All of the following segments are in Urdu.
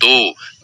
2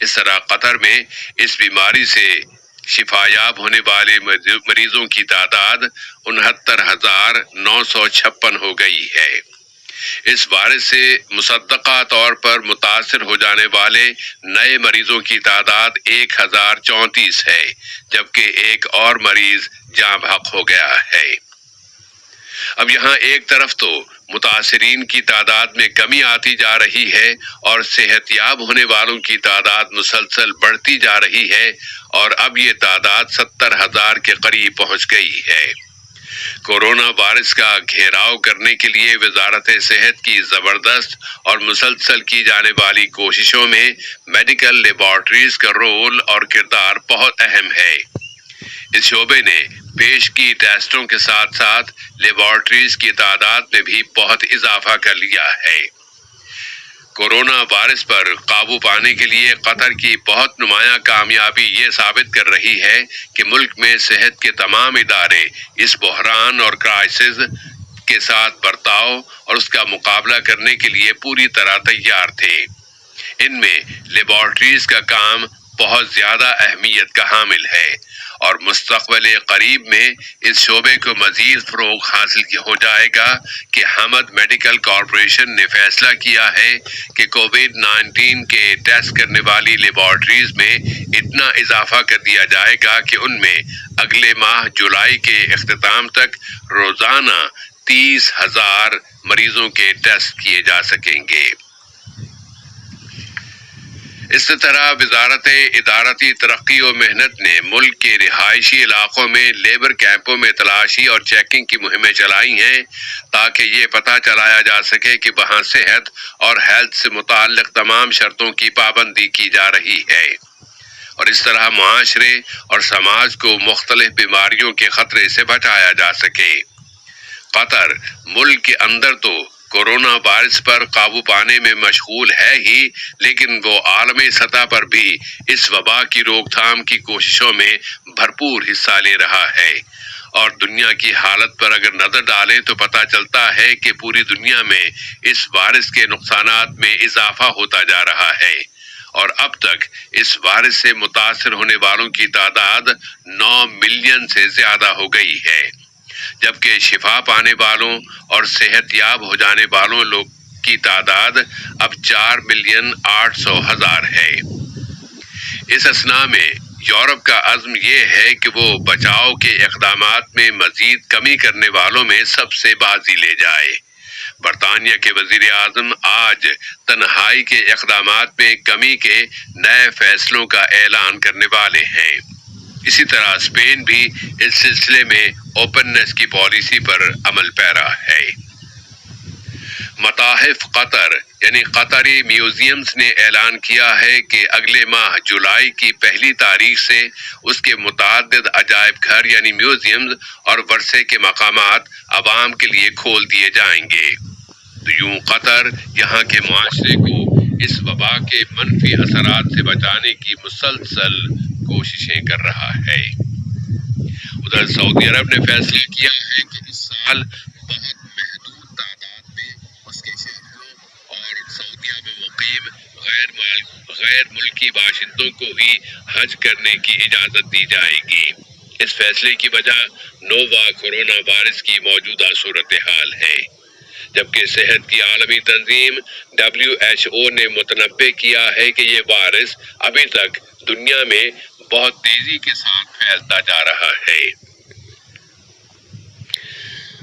اس طرح قطر میں اس بیماری سے شفایاب ہونے والے مریضوں کی تعداد 69,956 ہو گئی ہے۔ اس وائرس سے مصدقہ طور پر متاثر ہو جانے والے نئے مریضوں کی تعداد 1,034 ہے، جبکہ ایک اور مریض جاں بحق ہو گیا ہے۔ اب یہاں ایک طرف تو متاثرین کی تعداد میں کمی آتی جا رہی ہے اور صحت یاب ہونے والوں کی تعداد مسلسل بڑھتی جا رہی ہے، اور اب یہ تعداد 70,000 کے قریب پہنچ گئی ہے۔ کورونا وائرس کا گھیراؤ کرنے کے لیے وزارت صحت کی زبردست اور مسلسل کی جانے والی کوششوں میں میڈیکل لیبارٹریز کا رول اور کردار بہت اہم ہے۔ اس شعبے نے پیش کی ٹیسٹوں کے ساتھ ساتھ لیبارٹریز کی تعداد میں بھی بہت اضافہ کر لیا ہے۔ کورونا وائرس پر قابو پانے کے لیے قطر کی بہت نمایاں کامیابی یہ ثابت کر رہی ہے کہ ملک میں صحت کے تمام ادارے اس بحران اور کرائسس کے ساتھ برتاؤ اور اس کا مقابلہ کرنے کے لیے پوری طرح تیار تھے۔ ان میں لیبارٹریز کا کام بہت زیادہ اہمیت کا حامل ہے، اور مستقبل قریب میں اس شعبے کو مزید فروغ حاصل ہو جائے گا کہ حمد میڈیکل کارپوریشن نے فیصلہ کیا ہے کہ کووڈ-19 کے ٹیسٹ کرنے والی لیبارٹریز میں اتنا اضافہ کر دیا جائے گا کہ ان میں اگلے ماہ جولائی کے اختتام تک روزانہ 30,000 مریضوں کے ٹیسٹ کیے جا سکیں گے۔ اس طرح وزارت ادارتی ترقی و محنت نے ملک کے رہائشی علاقوں میں لیبر کیمپوں میں تلاشی اور چیکنگ کی مہمیں چلائی ہیں تاکہ یہ پتہ چلایا جا سکے کہ وہاں صحت اور ہیلتھ سے متعلق تمام شرطوں کی پابندی کی جا رہی ہے، اور اس طرح معاشرے اور سماج کو مختلف بیماریوں کے خطرے سے بچایا جا سکے۔ قطر ملک کے اندر تو کورونا وائرس پر قابو پانے میں مشغول ہے ہی، لیکن وہ عالمی سطح پر بھی اس وبا کی روک تھام کی کوششوں میں بھرپور حصہ لے رہا ہے، اور دنیا کی حالت پر اگر نظر ڈالیں تو پتہ چلتا ہے کہ پوری دنیا میں اس وائرس کے نقصانات میں اضافہ ہوتا جا رہا ہے، اور اب تک اس وائرس سے متاثر ہونے والوں کی تعداد 9 ملین سے زیادہ ہو گئی ہے، جبکہ شفا پانے والوں اور صحت یاب ہو جانے والوں لوگ کی تعداد اب 4,800,000 ہے۔ اس اثناء میں یورپ کا عزم یہ ہے کہ وہ بچاؤ کے اقدامات میں مزید کمی کرنے والوں میں سب سے بازی لے جائے۔ برطانیہ کے وزیر اعظم آج تنہائی کے اقدامات میں کمی کے نئے فیصلوں کا اعلان کرنے والے ہیں۔ اسی طرح اسپین بھی اس سلسلے میں اوپننس کی پالیسی پر عمل پیرا ہے۔ متاحف قطر یعنی قطری میوزیمز نے اعلان کیا ہے کہ اگلے ماہ جولائی کی 1 تاریخ سے اس کے متعدد عجائب گھر یعنی میوزیمز اور ورثے کے مقامات عوام کے لیے کھول دیے جائیں گے۔ تو یوں قطر یہاں کے معاشرے کو اس وبا کے منفی اثرات سے بچانے کی مسلسل کوششیں کر رہا ہے۔ ادھر سعودی عرب نے فیصلہ کیا ہے کہ اس سال بہت محدود تعداد میں اس کے شہریوں اور سعودیہ میں مقیم غیر ملکی باشندوں کو ہی حج کرنے کی اجازت دی جائے گی۔ اس فیصلے کی وجہ نووا کورونا وائرس کی موجودہ صورتحال ہے، جبکہ صحت کی عالمی تنظیم WHO نے متنبع کیا ہے کہ یہ وائرس ابھی تک دنیا میں بہت تیزی کے ساتھ پھیلتا جا رہا ہے۔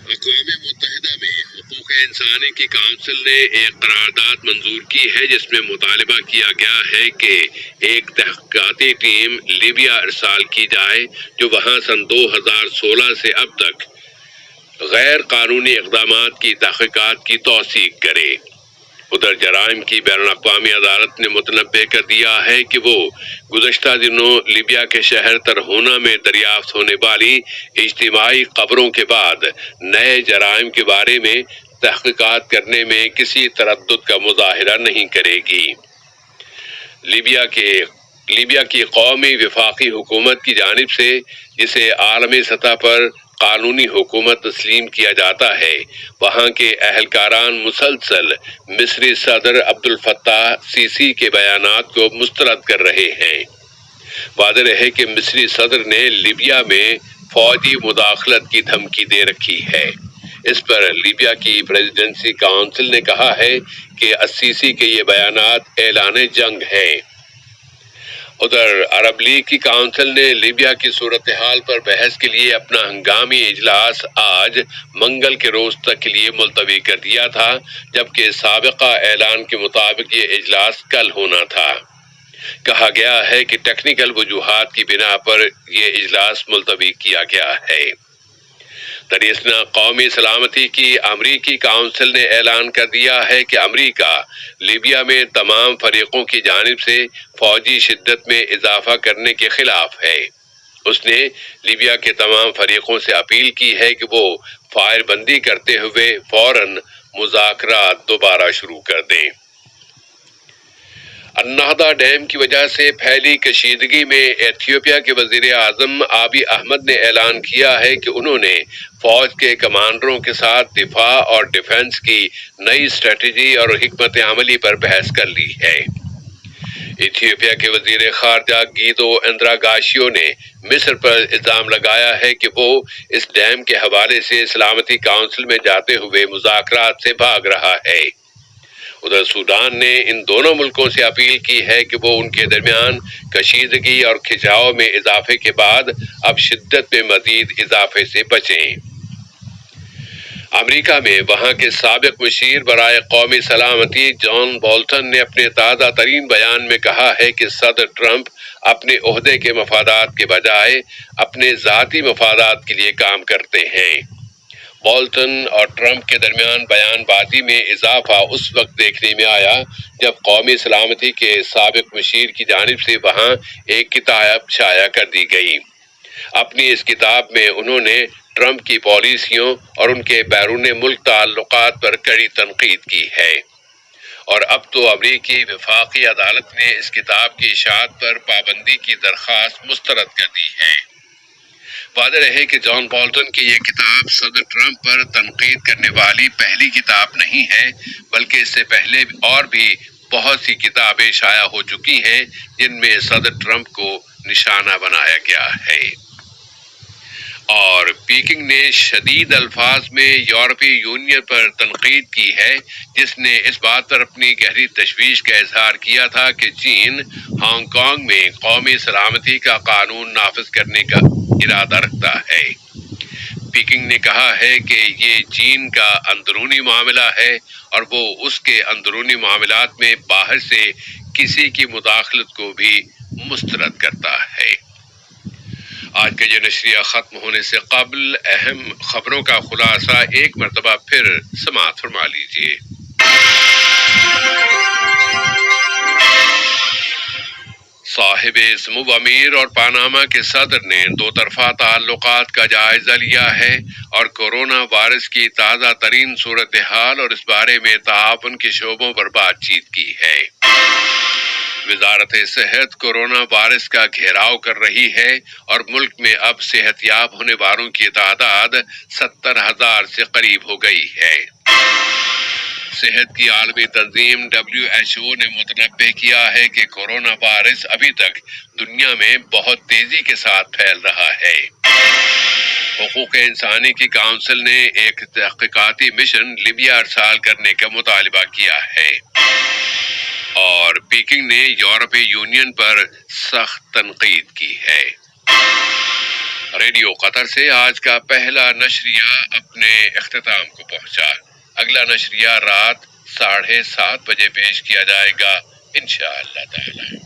اقوام متحدہ میں حقوق انسانی کی کونسل نے ایک قرارداد منظور کی ہے جس میں مطالبہ کیا گیا ہے کہ ایک تحقیقاتی ٹیم لیبیا ارسال کی جائے جو وہاں سن 2016 سے اب تک غیر قانونی اقدامات کی تحقیقات کی توثیق کرے۔ ادھر جرائم کی بین الاقوامی عدالت نے متنبع کر دیا ہے کہ وہ گزشتہ دنوں لیبیا کے شہر ترہونہ میں دریافت ہونے والی اجتماعی قبروں کے بعد نئے جرائم کے بارے میں تحقیقات کرنے میں کسی تردد کا مظاہرہ نہیں کرے گی۔ لیبیا کی قومی وفاقی حکومت کی جانب سے جسے عالمی سطح پر قانونی حکومت تسلیم کیا جاتا ہے، وہاں کے اہلکاران مسلسل مصری صدر عبد الفتاح سیسی کے بیانات کو مسترد کر رہے ہیں۔ واضح ہے کہ مصری صدر نے لیبیا میں فوجی مداخلت کی دھمکی دے رکھی ہے۔ اس پر لیبیا کی پریزیڈنسی کونسل نے کہا ہے کہ السیسی کے یہ بیانات اعلان جنگ ہے۔ ادھر عرب لیگ کی کونسل نے لیبیا کی صورتحال پر بحث کے لیے اپنا ہنگامی اجلاس آج منگل کے روز تک کے لیے ملتوی کر دیا تھا، جبکہ سابقہ اعلان کے مطابق یہ اجلاس کل ہونا تھا۔ کہا گیا ہے کہ ٹیکنیکل وجوہات کی بنا پر یہ اجلاس ملتوی کیا گیا ہے۔ دریاسنا قومی سلامتی کی امریکی کونسل نے اعلان کر دیا ہے کہ امریکہ لیبیا میں تمام فریقوں کی جانب سے فوجی شدت میں اضافہ کرنے کے خلاف ہے۔ اس نے لیبیا کے تمام فریقوں سے اپیل کی ہے کہ وہ فائر بندی کرتے ہوئے فوراً مذاکرات دوبارہ شروع کر دیں۔ النہدہ ڈیم کی وجہ سے پھیلی کشیدگی میں ایتھیوپیا کے وزیر اعظم آبی احمد نے اعلان کیا ہے کہ انہوں نے فوج کے کمانڈروں کے ساتھ دفاع اور ڈیفنس کی نئی اسٹریٹجی اور حکمت عملی پر بحث کر لی ہے۔ ایتھیوپیا کے وزیر خارجہ گیدو اندراگاشیو نے مصر پر الزام لگایا ہے کہ وہ اس ڈیم کے حوالے سے سلامتی کونسل میں جاتے ہوئے مذاکرات سے بھاگ رہا ہے۔ ادھر سوڈان نے ان دونوں ملکوں سے اپیل کی ہے کہ وہ ان کے درمیان کشیدگی اور کھنچاؤ میں اضافے کے بعد اب شدت میں مزید اضافے سے بچیں۔ امریکہ میں وہاں کے سابق مشیر برائے قومی سلامتی جان بولٹن نے اپنے تازہ ترین بیان میں کہا ہے کہ صدر ٹرمپ اپنے عہدے کے مفادات کے بجائے اپنے ذاتی مفادات کے لیے کام کرتے ہیں۔ بولٹن اور ٹرمپ کے درمیان بیان بازی میں اضافہ اس وقت دیکھنے میں آیا جب قومی سلامتی کے سابق مشیر کی جانب سے وہاں ایک کتاب شائع کر دی گئی۔ اپنی اس کتاب میں انہوں نے ٹرمپ کی پالیسیوں اور ان کے بیرون ملک تعلقات پر کڑی تنقید کی ہے، اور اب تو امریکی وفاقی عدالت نے اس کتاب کی اشاعت پر پابندی کی درخواست مسترد کر دی ہے۔ واضح رہے کہ جان بولٹن کی یہ کتاب صدر ٹرمپ پر تنقید کرنے والی پہلی کتاب نہیں ہے، بلکہ اس سے پہلے اور بھی بہت سی کتابیں شائع ہو چکی ہیں جن میں صدر ٹرمپ کو نشانہ بنایا گیا ہے۔ اور پیکنگ نے شدید الفاظ میں یورپی یونین پر تنقید کی ہے، جس نے اس بات پر اپنی گہری تشویش کا اظہار کیا تھا کہ چین ہانگ کانگ میں قومی سلامتی کا قانون نافذ کرنے کا ارادہ رکھتا ہے۔ پیکنگ نے کہا ہے کہ یہ چین کا اندرونی معاملہ ہے اور وہ اس کے اندرونی معاملات میں باہر سے کسی کی مداخلت کو بھی مسترد کرتا ہے۔ آج کا یہ نشریہ ختم ہونے سے قبل اہم خبروں کا خلاصہ ایک مرتبہ پھر سماعت فرما لیجیے۔ صاحب سمو امیر اور پاناما کے صدر نے دو طرفہ تعلقات کا جائزہ لیا ہے اور کورونا وائرس کی تازہ ترین صورتحال اور اس بارے میں تعاون کے شعبوں پر بات چیت کی ہے۔ وزارت صحت کورونا وائرس کا گھیراؤ کر رہی ہے اور ملک میں اب صحت یاب ہونے والوں کی تعداد 70,000 سے قریب ہو گئی ہے۔ صحت کی عالمی تنظیم WHO نے متنبہ کیا ہے کہ کورونا وائرس ابھی تک دنیا میں بہت تیزی کے ساتھ پھیل رہا ہے۔ حقوق انسانی کی کونسل نے ایک تحقیقاتی مشن لیبیا ارسال کرنے کا مطالبہ کیا ہے، اور پیکنگ نے یورپی یونین پر سخت تنقید کی ہے۔ ریڈیو قطر سے آج کا پہلا نشریہ اپنے اختتام کو پہنچا۔ اگلا نشریہ رات 7:30 بجے پیش کیا جائے گا انشاءاللہ تعالی۔